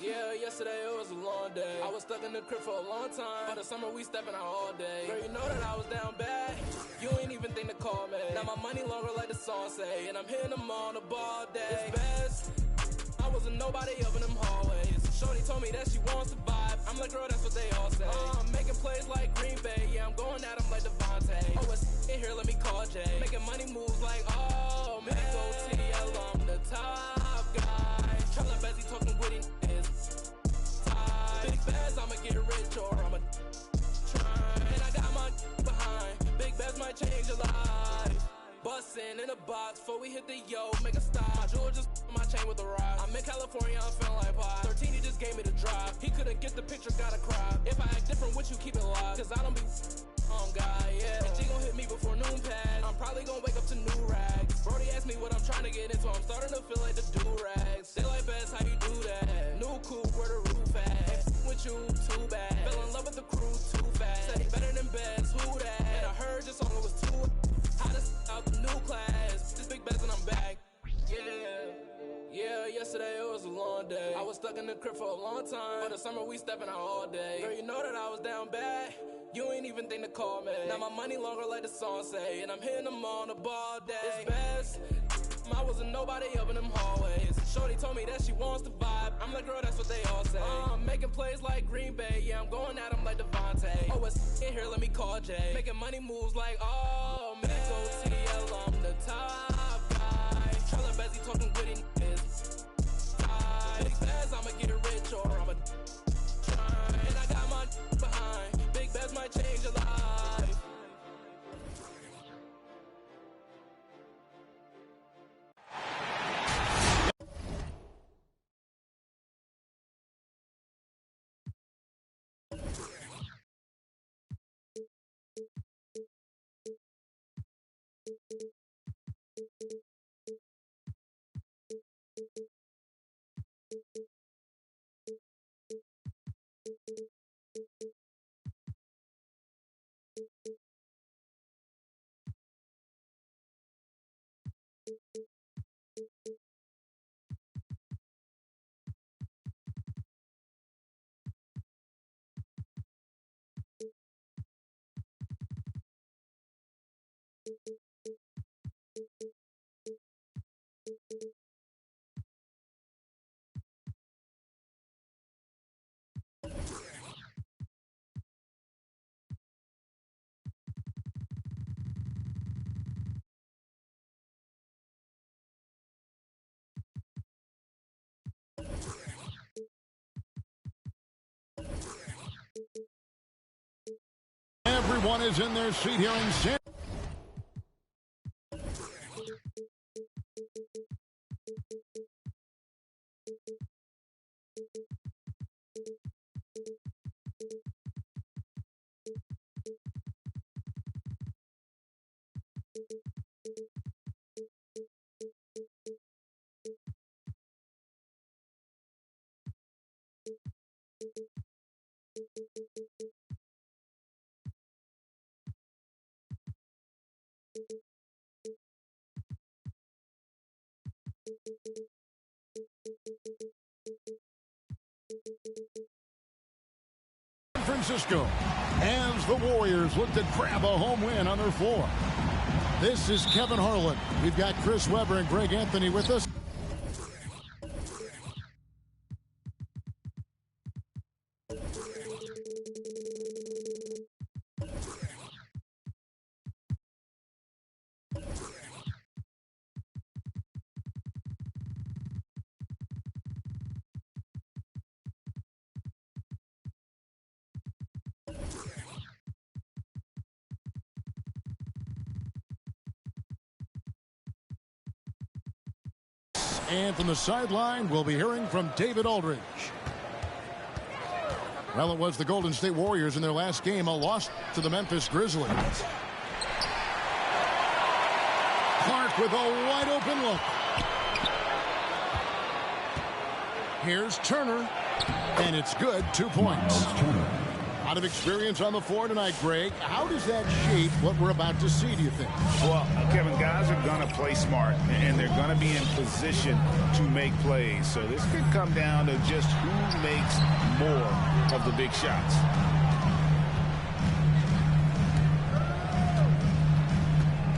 Yeah, yesterday it was a long day. I was stuck in the crib for a long time. For the summer we stepping out all day. Girl, you know that I was down bad. You ain't even think to call me. Now my money longer like the song say. And I'm hitting them on the ball day. It's best. I wasn't nobody up in them hallways. Shorty told me that she wants to vibe. I'm like, girl, that's what they all say. I'm making plays like Green Bay. Yeah, I'm going at them like Devontae. Oh, it's in here, let me call Jay. Making money moves like, oh, man. Go TDL, I'm the top guy. Tryna Bezzy talking witty is tight. Big Bez, I'ma get rich or I'ma try. And I got my behind. Big Bez might change your life. Bustin' in a box before we hit the yo, make a stop. My jewel just my chain with the rock. I'm in California, I'm feeling like pie. 13, he just gave me the drop. He couldn't get the picture, gotta crop. If I act different with you, keep it locked. Cause I don't be on God, yeah. And she gon' hit me before noon pass. I'm probably gon' wake up to new rags. Brody asked me what I'm trying to get into. I'm starting to feel like the do-rags. They like best, how you do that? New coupe, where the roof at? Ain't with you, too bad. Fell in love with the crew, too fast. Said he better than best, who that? And I heard your song, it was too hottest out the new class. This big Bez and I'm back. Yeah, yesterday it was a long day. I was stuck in the crib for a long time. For the summer we stepping out all day. Girl, you know that I was down bad. You ain't even think to call me. Now my money longer like the song say. And I'm hitting them on the ball day. It's best. I wasn't nobody up in them hallways. Shorty told me that she wants to vibe. I'm like, girl, that's what they all say. I'm making plays like Green Bay. Yeah, I'm going at them like Devontae. Oh, it's in here, let me call Jay. Making money moves like, oh, man. Go TDL, I'm the top guy. Tryna Bezzy talking witty is tight. Big Bez, I'ma get rich or I'ma try. And I got my behind. Big Bez might change your life. Everyone is in their seat here in San. Francisco as the Warriors look to grab a home win on their floor. This is Kevin Harlan. We've got Chris Webber and Greg Anthony with us. And from the sideline, we'll be hearing from David Aldridge. Well, it was the Golden State Warriors in their last game, a loss to the Memphis Grizzlies. Clark with a wide open look. Here's Turner, and it's good, 2 points. lot of experience on the floor tonight, Greg. How does that shape what we're about to see, do you think? Well, Kevin, guys are going to play smart, and they're going to be in position to make plays. So this could come down to just who makes more of the big shots.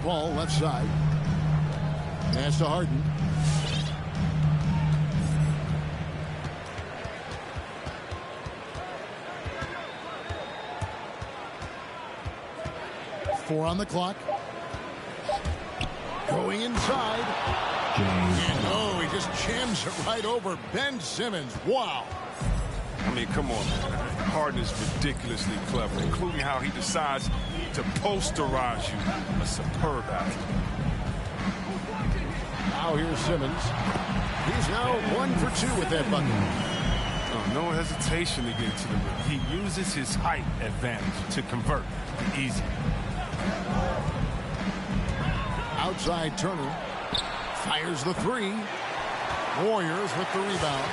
Ball left side. Pass to Harden. Four on the clock. Going inside. And he just jams it right over Ben Simmons. Wow. I mean, come on, man. Harden is ridiculously clever, including how he decides to posterize you. A superb athlete. Now here's Simmons. He's now 1 for 2 with that bucket. Oh, no hesitation to get to the rim. He uses his height advantage to convert easy. Outside Turner. Fires the three. Warriors with the rebound.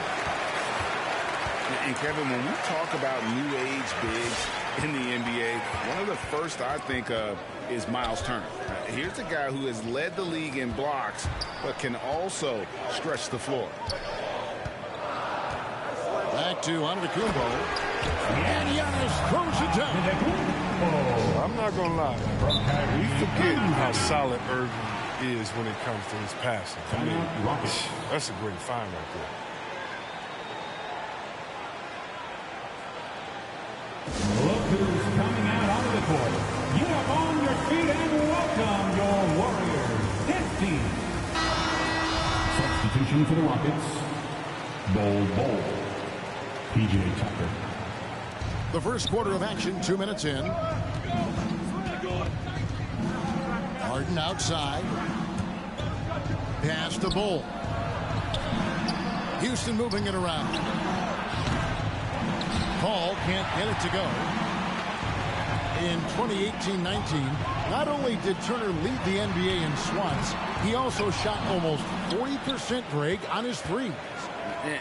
And Kevin, when we talk about new age bigs in the NBA, one of the first I think of is Miles Turner. Here's a guy who has led the league in blocks, but can also stretch the floor. Back to Antetokounmpo. And Giannis throws it down. I'm not going to lie. We forget how solid Irving is when it comes to his passing. I mean, that's a great find right there. Look who's coming out onto the court. You are on your feet and welcome your Warriors. This team. Substitution for the Rockets. Bol. PJ Tucker. The first quarter of action, 2 minutes in. Harden outside. Pass to Bol. Houston moving it around. Paul can't get it to go. In 2018-19, not only did Turner lead the NBA in swats, he also shot almost 40%, Greg, on his threes.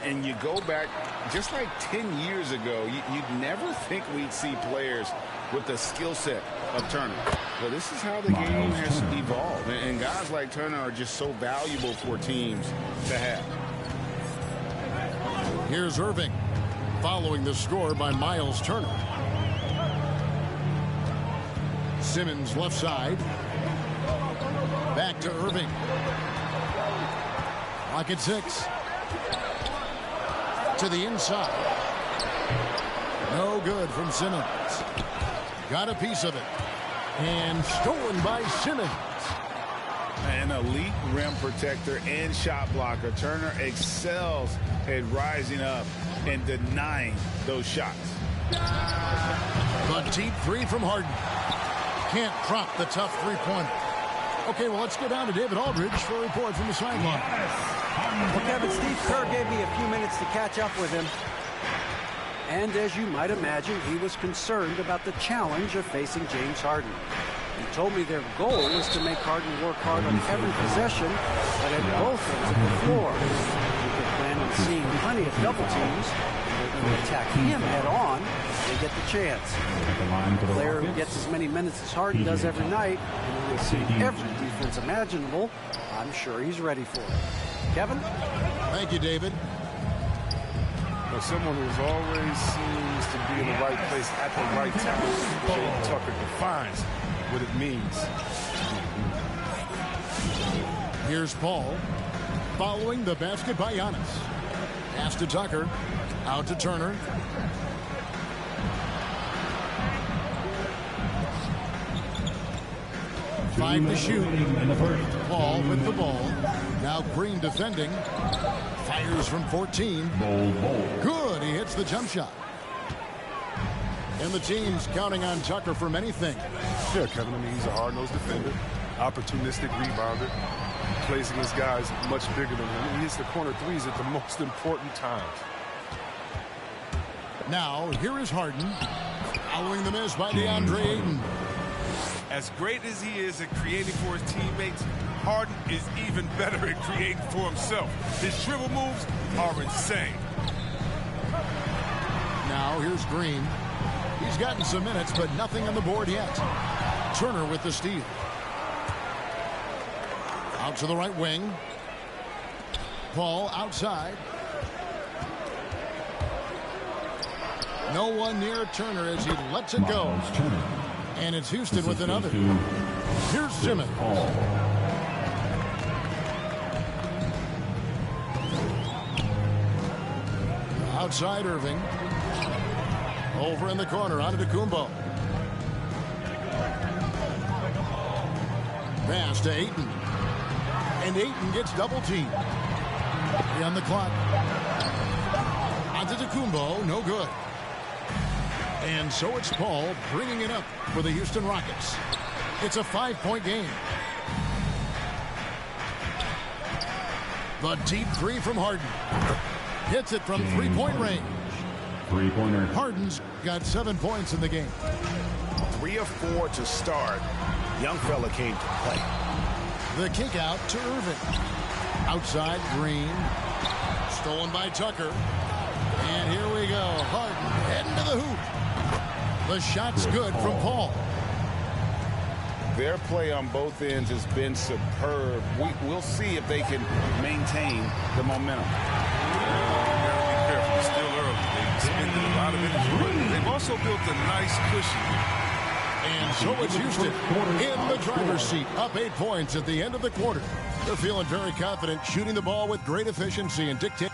And you go back just like 10 years ago, you'd never think we'd see players with the skill set of Turner. But this is how the game has evolved. And guys like Turner are just so valuable for teams to have. Here's Irving, following the score by Miles Turner. Simmons left side. Back to Irving. Clock at 6. To the inside. No good from Simmons. Got a piece of it. And stolen by Simmons. An elite rim protector and shot blocker. Turner excels at rising up and denying those shots. The deep three from Harden. Can't drop the tough three-pointer. Okay, well, let's go down to David Aldridge for a report from the sideline. Well, Kevin, Steve Kerr gave me a few minutes to catch up with him. And as you might imagine, he was concerned about the challenge of facing James Harden. He told me their goal is to make Harden work hard on every possession, but at both ends of the floor. You can plan on seeing plenty of double teams. They're going to attack him head on. They get the chance. The player who gets as many minutes as Harden does every night, and he will see every defense imaginable. I'm sure he's ready for it. Kevin? Thank you, David. Well, someone who always seems to be in the right place at the right time. Jay Tucker defines what it means. Here's Paul, following the basket by Giannis. Pass to Tucker, out to Turner. Five to shoot. Paul with the ball. Now Green defending. Fires from 14. Good. He hits the jump shot. And the team's counting on Tucker for many things. Yeah, Kevin, I mean, he's a hard-nosed defender, opportunistic rebounder, plays against guys much bigger than him. He hits the corner threes at the most important times. Now, here is Harden, following the miss by DeAndre Ayton. As great as he is at creating for his teammates, Harden is even better at creating for himself. His dribble moves are insane. Now, here's Green. He's gotten some minutes, but nothing on the board yet. Turner with the steal. Out to the right wing. Paul outside. No one near Turner as he lets it go. And it's Houston with another. Here's Simmons. Outside Irving. Over in the corner, onto Kumbo. Pass to Ayton. And Ayton gets double-teamed. On the clock. Onto Kumbo, no good. And so it's Paul bringing it up for the Houston Rockets. It's a 5-point game. The deep three from Harden. Hits it from three-point range. Three-pointer. Harden's got 7 points in the game. 3 of 4 to start. Young fella came to play. The kick out to Irving. Outside Green. Stolen by Tucker. And here we go. Harden heading to the hoop. The shot's good from Paul. Their play on both ends has been superb. We'll see if they can maintain the momentum. Be careful. It's still early. They've spent a lot of energy, but they've also built a nice cushion. And so it's Houston in the driver's seat, up 8 points at the end of the quarter. They're feeling very confident, shooting the ball with great efficiency and dictating.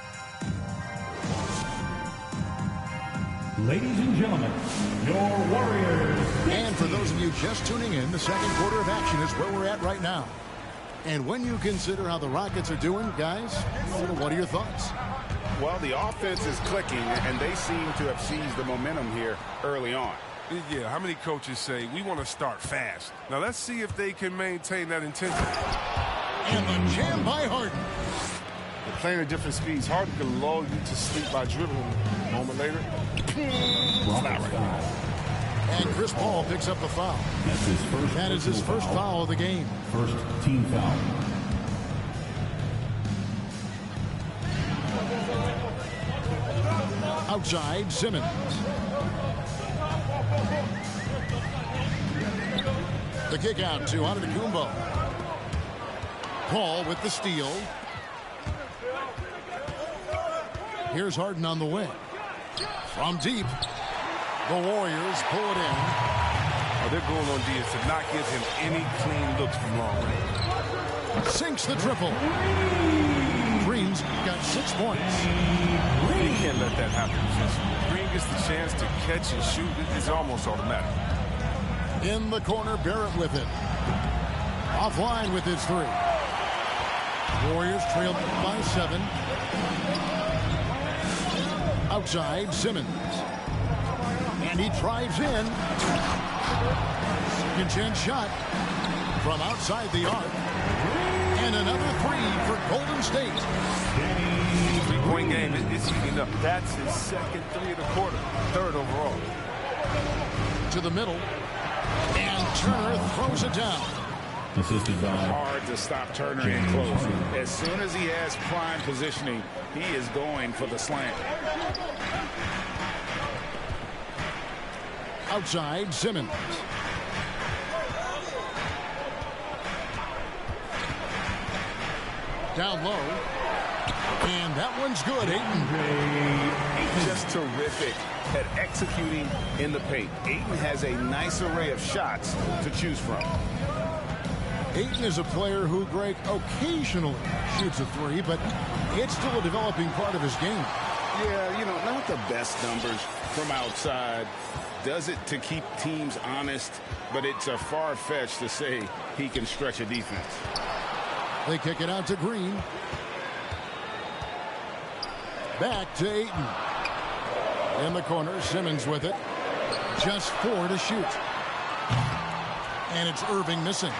Ladies and gentlemen, your Warriors. And for those of you just tuning in, the second quarter of action is where we're at right now. And when you consider how the Rockets are doing, guys, what are your thoughts? Well, the offense is clicking, and they seem to have seized the momentum here early on. Yeah, how many coaches say, we want to start fast? Now, let's see if they can maintain that intensity. And the jam by Harden. They're playing at different speeds. Harden can lull you to sleep by dribbling. A moment later, and Chris Paul picks up the foul. That is his first foul of the game. First team foul. Outside, Simmons. The kick out to Antetokounmpo. Paul with the steal. Here's Harden on the wing. From deep, the Warriors pull it in. Oh, they're going on D to not give him any clean looks from long range. Sinks the triple. Green's got 6 points. You can't let that happen. Green gets the chance to catch and shoot. It's almost automatic. In the corner, Barrett with it. Offline with his 3. Warriors trailed by 7. Outside, Simmons. And he drives in. Second chance shot from outside the arc. And another 3 for Golden State. 3-point game is heating up. That's his second 3 of the quarter. 3rd overall. To the middle. And Turner throws it down. Assisted by Hard to stop Turner in close. As soon as he has prime positioning, he is going for the slam. Outside, Simmons. Down low. And that one's good. Ayton. Just terrific at executing in the paint. Ayton has a nice array of shots to choose from. Ayton is a player who, Greg, occasionally shoots a 3, but it's still a developing part of his game. Yeah, you know, not the best numbers from outside. Does it to keep teams honest, but it's a far-fetched to say he can stretch a defense. They kick it out to Green. Back to Ayton. In the corner, Simmons with it. Just 4 to shoot. And it's Irving missing.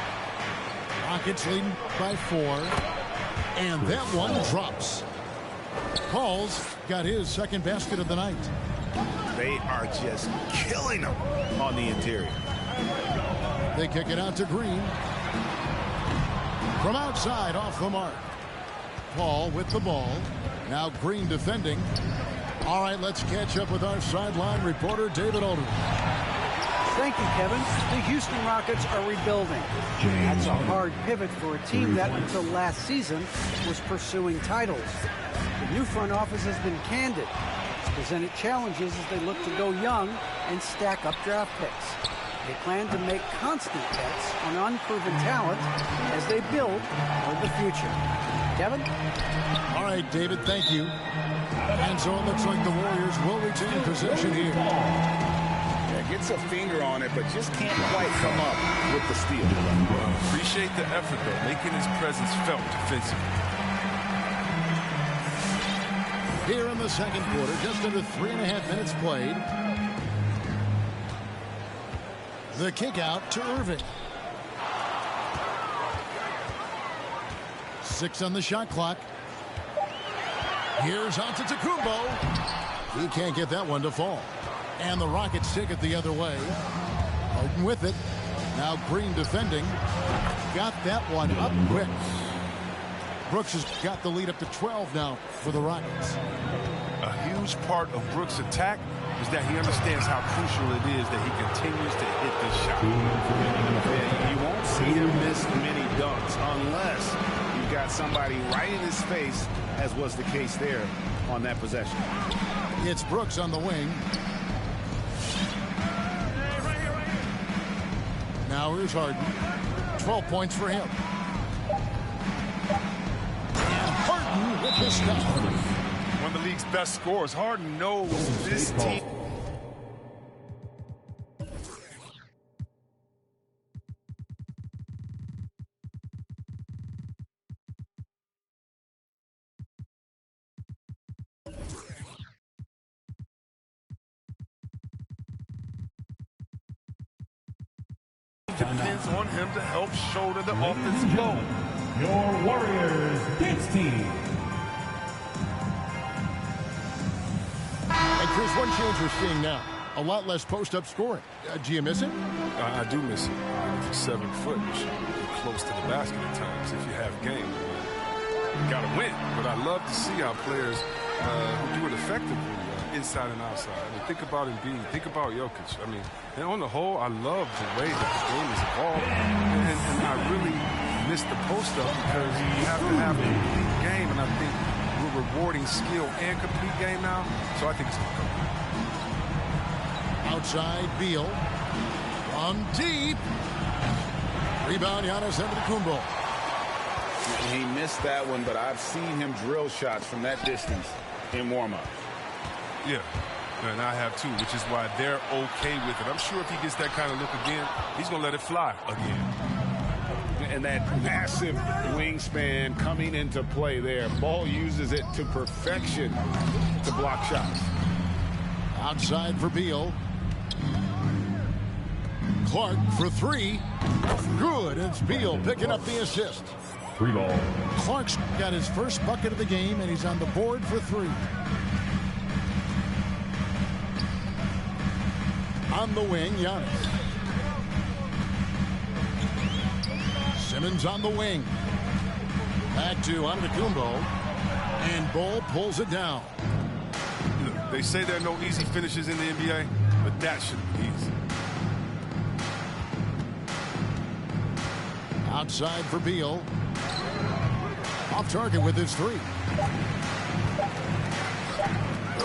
Rockets leading by 4. And that one drops. Paul's got his second basket of the night. They are just killing them on the interior. They kick it out to Green. From outside, off the mark. Paul with the ball. Now Green defending. All right, let's catch up with our sideline reporter, David Aldridge. Thank you, Kevin. The Houston Rockets are rebuilding. That's a hard pivot for a team that, until last season, was pursuing titles. The new front office has been candid. It's presented challenges as they look to go young and stack up draft picks. They plan to make constant bets on unproven talent as they build for the future. Kevin? All right, David, thank you. And so it looks like the Warriors will retain possession here. Yeah, gets a finger on it, but just can't quite come up with the steal. Appreciate the effort, though, making his presence felt defensively. Here in the second quarter, just under 3.5 minutes played. The kick out to Irving. 6 on the shot clock. Here's Antetokounmpo. He can't get that one to fall. And the Rockets take it the other way. Harden with it. Now Green defending. Got that one up quick. Brooks has got the lead up to 12 now for the Rockets. A huge part of Brooks' attack is that he understands how crucial it is that he continues to hit this shot. Yeah, you won't see him miss many dunks unless you've got somebody right in his face, as was the case there on that possession. It's Brooks on the wing. Now here's Harden. 12 points for him. And Harden with the stop. One of the league's best scorers. Harden knows this team. Depends on him to help shoulder the offensive load. Your Warriors dance team. And Chris, one change we're seeing now. A lot less post-up scoring. Do you miss it? I do miss it. If you're 7 foot, you should be close to the basket at times if you have game. You got to win. But I love to see how players who do it effectively inside and outside. I mean, think about Embiid. Think about Jokic. I mean, and on the whole, I love the way that the game is evolving. And I really miss the post-up because you have to have a complete game. And I think we're rewarding skill and complete game now. So I think it's going to come. Outside, Beal. From deep. Rebound, Giannis Antetokounmpo. He missed that one, but I've seen him drill shots from that distance in warm-up. Yeah, and I have too, which is why they're okay with it. I'm sure if he gets that kind of look again, he's going to let it fly again. And that massive wingspan coming into play there. Ball uses it to perfection to block shots. Outside for Beal. Clark for 3. Good. It's Beal picking up the assist. 3 ball. Clark's got his first bucket of the game, and he's on the board for 3. On the wing, Giannis. Simmons on the wing. Back to Antetokounmpo. And Ball pulls it down. Look, they say there are no easy finishes in the NBA, but that should be easy. Outside for Beal. Off target with his 3.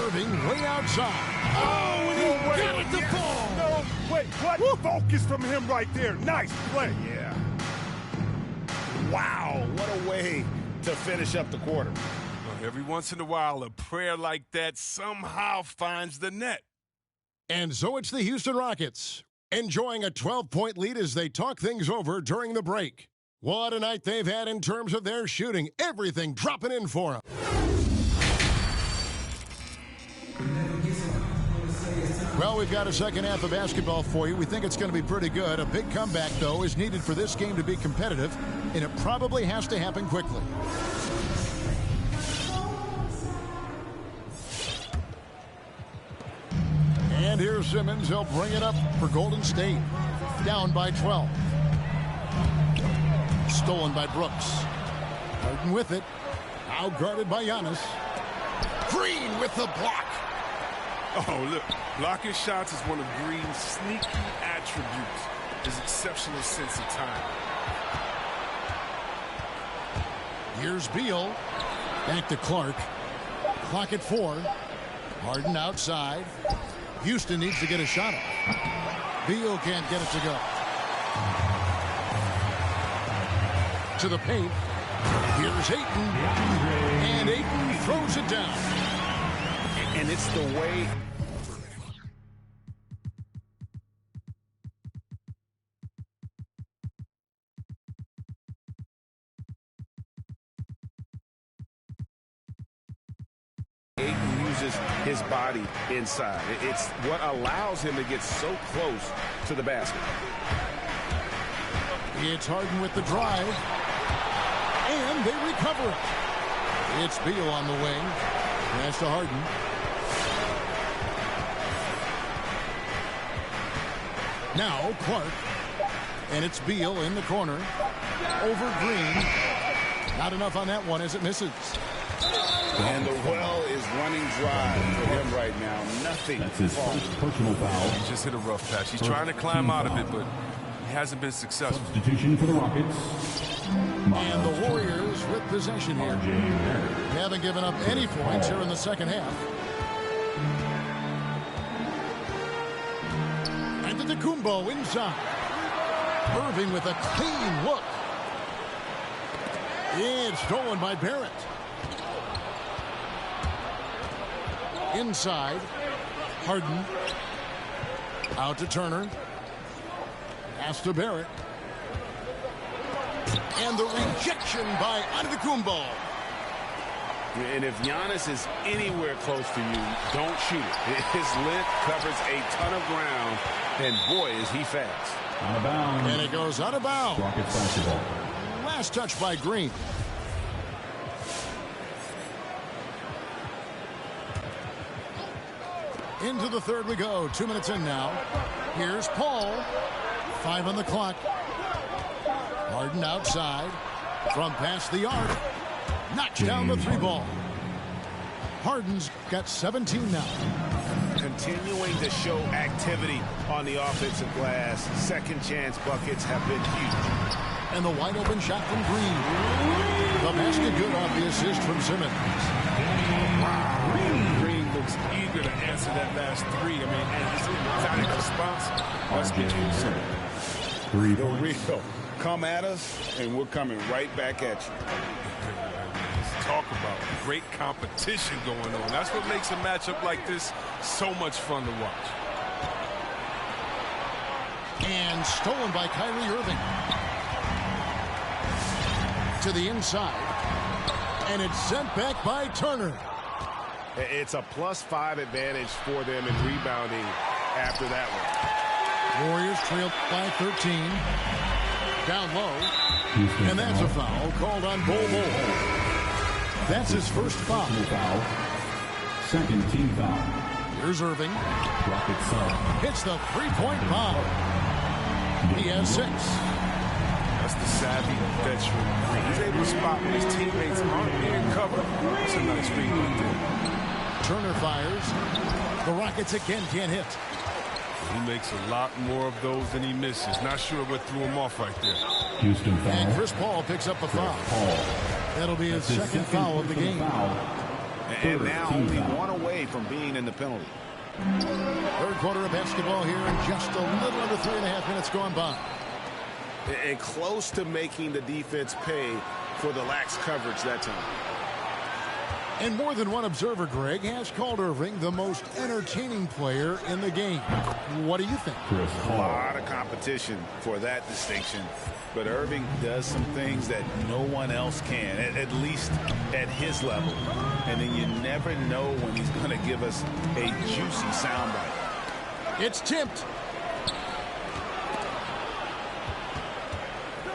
Irving way outside. Oh, and he got it to fall. No, wait, what? Focus from him right there. Nice play. Yeah. Wow, what a way to finish up the quarter. Well, every once in a while, a prayer like that somehow finds the net. And so it's the Houston Rockets, enjoying a 12-point lead as they talk things over during the break. What a night they've had in terms of their shooting. Everything dropping in for them. Well, we've got a second half of basketball for you. We think it's going to be pretty good. A big comeback, though, is needed for this game to be competitive, and it probably has to happen quickly. And here's Simmons. He'll bring it up for Golden State. Down by 12. Stolen by Brooks. Harden with it. Now guarded by Giannis. Green with the block. Oh, look, blocking shots is one of Green's sneaky attributes. His exceptional sense of time. Here's Beal. Back to Clark. Clock at 4. Harden outside. Houston needs to get a shot off. Beal can't get it to go. To the paint. Here's Ayton. And Ayton throws it down. And it's the way... Ayton uses his body inside. It's what allows him to get so close to the basket. It's Harden with the drive. And they recover it. It's Beal on the wing. Pass to Harden. Now Clark. And it's Beal in the corner. Over Green. Not enough on that one as it misses. And the well is running dry for him right now. Nothing. That's his first personal foul. He just hit a rough patch. He's trying to climb out of it, but he hasn't been successful. Substitution for the Rockets. And the Warriors with possession here. They haven't given up any points here in the second half. And the Antetokounmpo inside. Irving with a clean look. It's stolen by Barrett. Inside. Harden. Out to Turner. Pass to Barrett. And the rejection by Antetokounmpo. And if Giannis is anywhere close to you, don't shoot it. His length covers a ton of ground, and boy, is he fast. Out of bounds. And it goes out of bounds. Rockets basketball. Last touch by Green. Into the third we go. 2 minutes in now. Here's Paul. 5 on the clock. Harden outside. From past the arc. Knocks down the 3 ball. Harden's got 17 now. Continuing to show activity on the offensive glass. Second chance buckets have been huge. And the wide open shot from Green. The basket good off the assist from Simmons. Green looks eager to answer that last 3. I mean, and his emphatic response. Let's get you some. 3 The points. real. Come at us, and we're coming right back at you. Talk about great competition going on. That's what makes a matchup like this so much fun to watch. And stolen by Kyrie Irving. To the inside. And it's sent back by Turner. It's a +5 advantage for them in rebounding after that one. Warriors trail by 13. Down low. Houston And that's a foul called on Bol Bol. That's his first foul. foul. Second team foul. Here's Irving. Rockets sub. Hits the three-point bomb. He has 6. That's the savvy veteran. He's able to spot when his teammates aren't being covered. That's a nice read right there. Turner fires. The Rockets again can't hit. He makes a lot more of those than he misses. Not sure what threw him off right there. Houston foul. And Chris Paul picks up a foul. Paul. That'll be his second foul of the game. And now only 1 away from being in the penalty. Third quarter of basketball here, and just a little under 3.5 minutes gone by. And close to making the defense pay for the lax coverage that time. And more than one observer, Greg, has called Irving the most entertaining player in the game. What do you think? Chris A Paul. lot of competition for that distinction. But Irving does some things that no one else can, at least at his level. And then you never know when he's going to give us a juicy soundbite. It's tipped.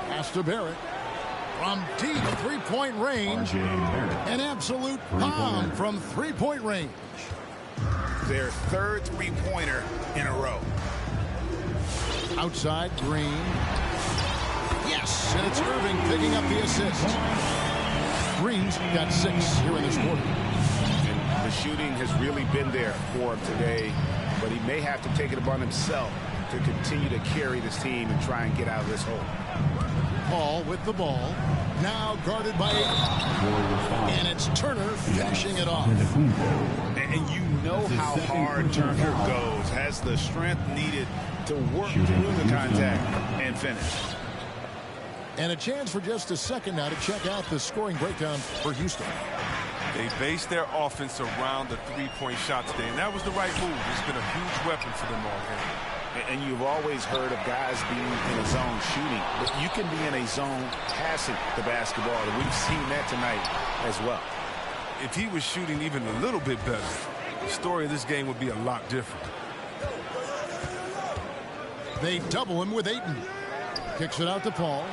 Pass to Barrett. From deep three-point range. An absolute bomb from three-point range. Their third three-pointer in a row. Outside, Green. Yes, and it's Irving picking up the assist. Green's got 6 here in this quarter. And The shooting has really been there for him today, but he may have to take it upon himself to continue to carry this team and try and get out of this hole. Paul with the ball. Now guarded by Ayton. And it's Turner finishing it off. And you know how hard Turner goes. Has the strength needed to work through the contact and finish. And a chance for just a second now to check out the scoring breakdown for Houston. They based their offense around the three-point shot today, and that was the right move. It's been a huge weapon for them all game. And you've always heard of guys being in a zone shooting, but you can be in a zone passing the basketball, and we've seen that tonight as well. If he was shooting even a little bit better, the story of this game would be a lot different. They double him with Ayton. Kicks it out to Paul.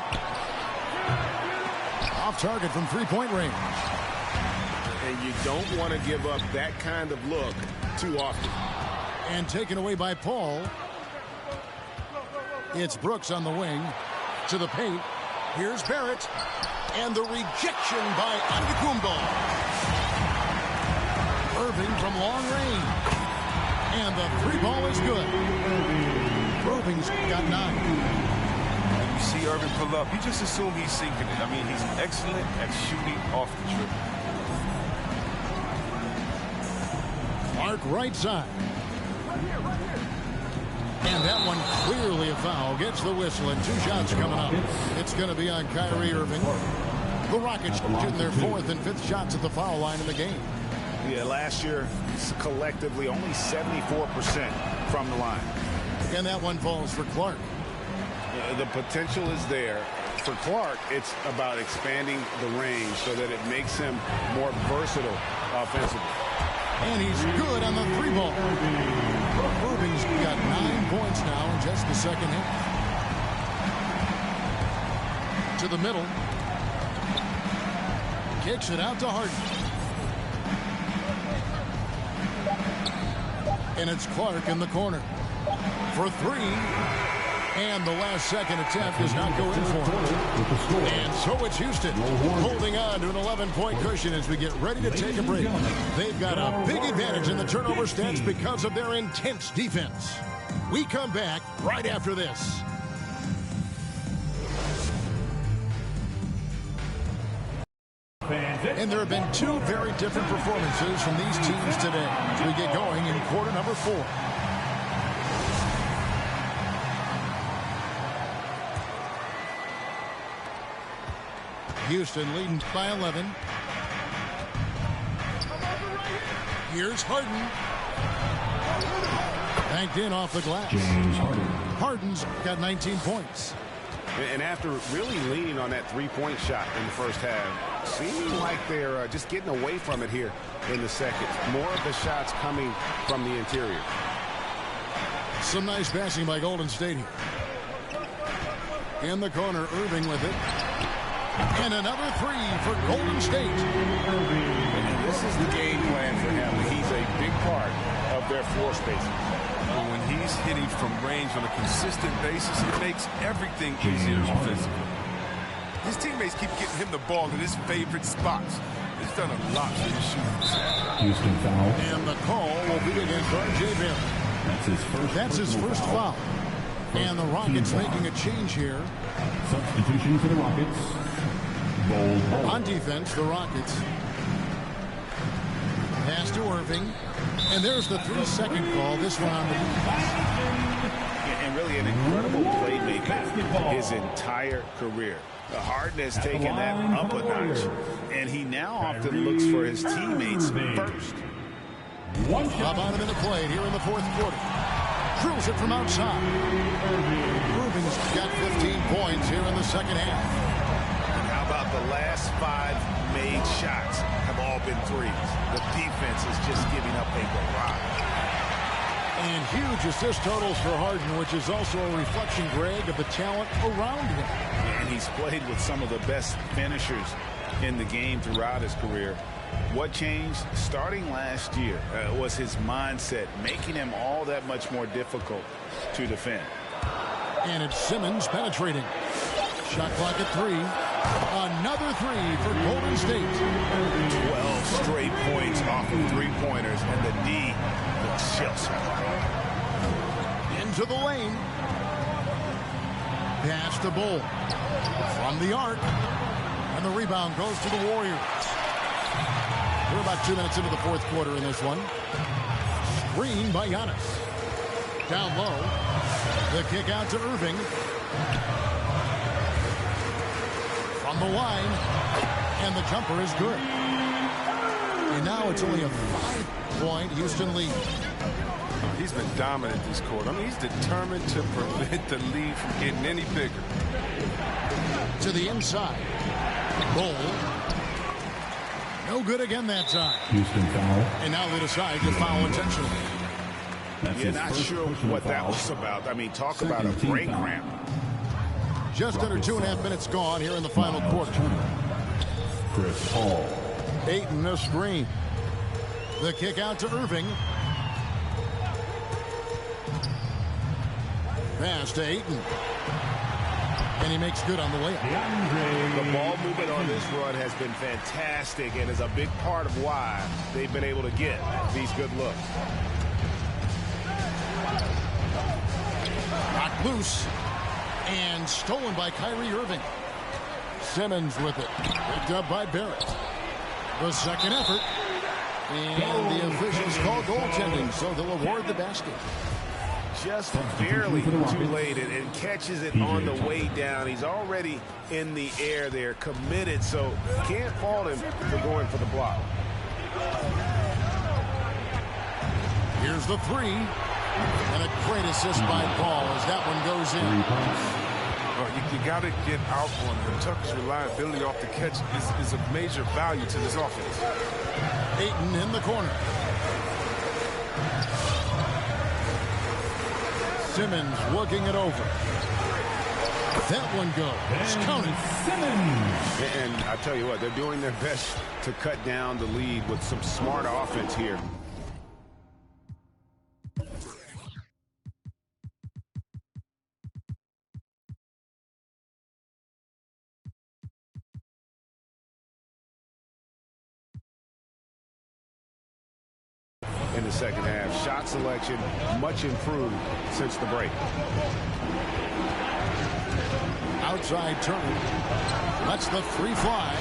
Off target from three-point range. And you don't want to give up that kind of look too often. And taken away by Paul. It's Brooks on the wing. To the paint. Here's Barrett. And the rejection by Antetokounmpo. Irving from long range. And the three ball is good. Irving's got 9. When you see Irving pull up, you just assume he's sinking it. I mean, he's excellent at shooting off the dribble. Mark right side. And that one clearly a foul. Gets the whistle and 2 shots coming up. It's going to be on Kyrie Irving. The Rockets shooting their 4th and 5th shots at the foul line in the game. Yeah, last year, collectively, only 74% from the line. And that one falls for Clark. The potential is there. For Clark, it's about expanding the range so that it makes him more versatile offensively. And he's good on the 3 ball. Irving's got 9 points now in just the second half. To the middle. Kicks it out to Harden. And it's Clark in the corner. For 3. And the last second attempt does not go in for him. And so it's Houston holding on to an 11-point cushion as we get ready to take a break. They've got a big advantage in the turnover stats because of their intense defense. We come back right after this. And there have been 2 very different performances from these teams today as we get going in quarter number 4. Houston leading by 11. Here's Harden. Banked in off the glass. Harden's got 19 points. And after really leaning on that three-point shot in the first half, seeming like they're just getting away from it here in the second. More of the shots coming from the interior. Some nice passing by Golden State here. In the corner, Irving with it. And another 3 for Golden State. And this is the game plan for him. He's a big part of their floor spacing. When he's hitting from range on a consistent basis, it makes everything easier offensively. His teammates keep getting him the ball in his favorite spots. It's done a lot for his shooting. Houston foul. And the call will be against R.J. Barrett. That's his first foul. And the Rockets making a change here. Substitution for the Rockets. Ball. On defense, the Rockets. Pass to Irving. And there's the 3-second call. This one on the defense. And really an incredible playmaker his entire career. Harden has taken that up a notch. And he now often looks for his teammates first. Up on him in the play here in the 4th quarter. Drills it from outside. Irving's got 15 points here in the second half. And how about the last 5 made shots have all been threes. The defense is just giving up a barrage. And huge assist totals for Harden, which is also a reflection, Greg, of the talent around him. And he's played with some of the best finishers in the game throughout his career. What changed starting last year was his mindset, making him all that much more difficult to defend. And it's Simmons penetrating. Shot clock at 3. Another 3 for Golden State. 12 straight points off of 3-point three-pointers, and the D looks Chelsea. Into the lane. Pass to Bull. From the arc. And the rebound goes to the Warriors. We're about 2 minutes into the fourth quarter in this one. Screen by Giannis. Down low. The kick out to Irving. From the line. And the jumper is good. And now it's only a 5-point Houston lead. He's been dominant this quarter. I mean, he's determined to prevent the lead from getting any bigger. To the inside. Bull. No good again that time. Houston foul. And now they decide to foul intentionally. You're not sure what that was about. I mean, talk about a brain cramp. Just under 2.5 minutes gone here in the final quarter. Chris Paul. Ayton a screen. The kick out to Irving. Pass to Ayton. And he makes good on the layup. The ball movement on this run has been fantastic and is a big part of why they've been able to get these good looks. Knocked loose. And stolen by Kyrie Irving. Simmons with it. Picked up by Barrett. The second effort. And the officials call goaltending, so they'll award the basket. Just barely too late and catches it on the way down. He's already in the air there, committed, so can't fault him for going for the block. Here's the three. And a great assist by Paul as that one goes in. You got to get out on him. Tucker's reliability off the catch is of major value to this offense. Ayton in the corner. Simmons working it over. That one goes. Counted. Simmons. And I tell you what, they're doing their best to cut down the lead with some smart offense here. In the second half, shot selection much improved since the break. Outside Turner. Lets the three fly.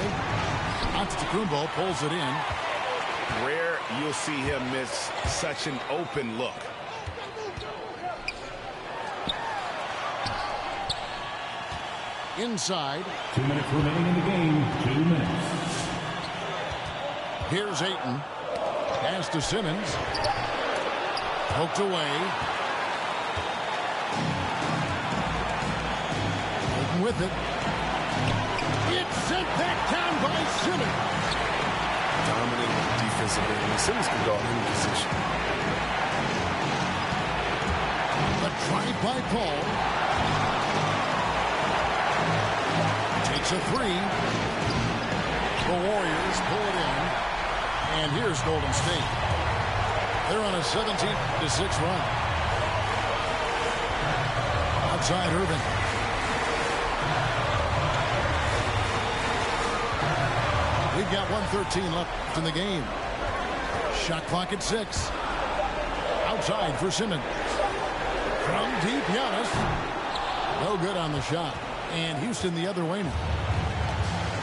Antetokounmpo pulls it in. Rare you'll see him miss such an open look. Inside. 2 minutes remaining in the game. 2 minutes. Here's Ayton. Pass to Simmons. Poked away. Ayton with it. It's sent back down by Simmons. Dominant defensive ability. Simmons can go in any position. The drive by Paul. Takes a three. The Warriors pull it in. And here's Golden State. They're on a 17-6 run. Outside Irving. We've got 1:13 left in the game. Shot clock at 6. Outside for Simmons. From deep, Giannis. No good on the shot. And Houston the other way now.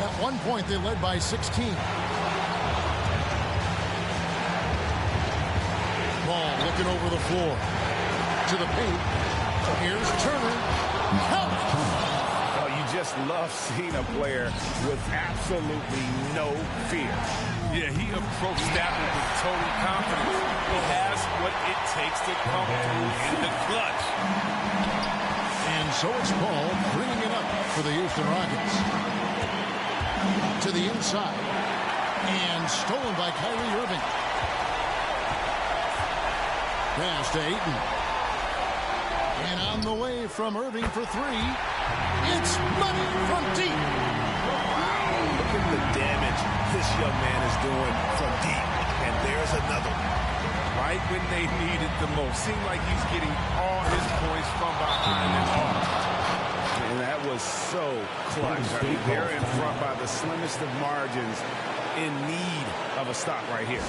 At one point, they led by 16. Ball looking over the floor. To the paint. Here's Turner. Count. Oh, you just love seeing a player with absolutely no fear. Yeah, he approached that one with total confidence. He has what it takes to come through in the clutch. And so it's Paul bringing it up for the Houston Rockets. To the inside. And stolen by Kyrie Irving. Pass to Ayton. And on the way from Irving for three. It's money from deep. Look at the damage this young man is doing from deep. And there's another one. Right when they need it the most. Seemed like he's getting all his points from behind and hard. And that was so clutch. I mean, they're in front by the slimmest of margins, in need of a stop right here.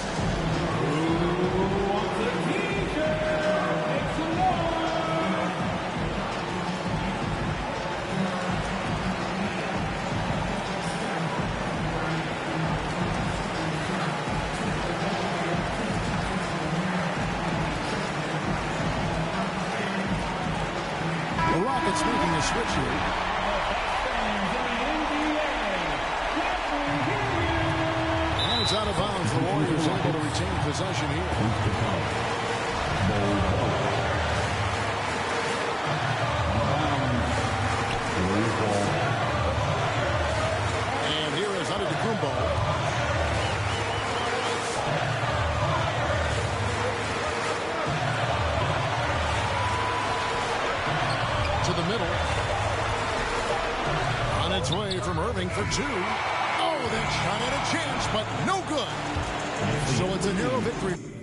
Rockets making a switch here. And it's out of bounds. The Warriors able to retain possession here. And here is Antetokounmpo. To the middle. On its way from Irving for two. Oh, that shot had a chance, but no good. So it's a narrow victory.